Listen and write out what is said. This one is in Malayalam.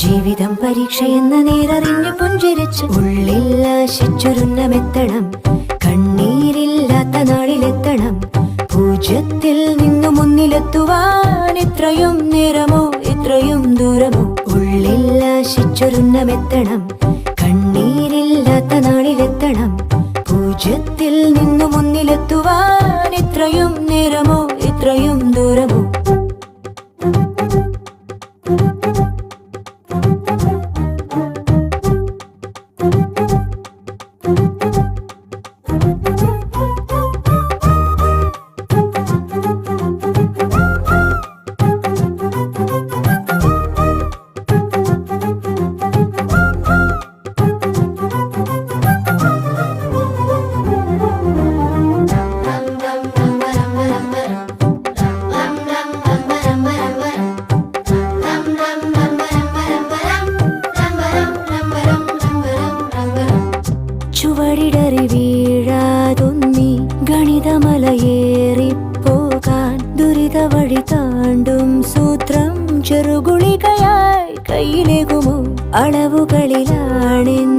ജീവിതം പരീക്ഷയെന്ന നേരറിഞ്ഞു പുഞ്ചിരിച്ച് ഉള്ളിൽ ആശിച്ചൊരുന്നമെത്തണം. കണ്ണീരില്ലാത്ത നാളിലെത്തണം. പൂജ്യത്തിൽ നിന്നു മുന്നിലെത്തുവാൻ ഇത്രയും നേരമോ ഇത്രയും ദൂരമോ? ഉള്ളിൽ ആശിച്ചൊരുന്നമെത്തണം. കണ്ണീരില്ലാത്ത നാളിലെത്തണം. പൂജ്യത്തിൽ നിന്നു മുന്നിലെത്തുവാൻ ഇത്രയും നേരമോ ഇത്രയും ദൂരമോ? ചുവടിടറി വീഴാതൊന്നി ഗണിതമലയേറിപ്പോകാൻ ദുരിത വഴി താണ്ടും സൂത്രം ചെറുകുളികയായി കയ്യിലേകുമോ? അളവുകളിലാണ്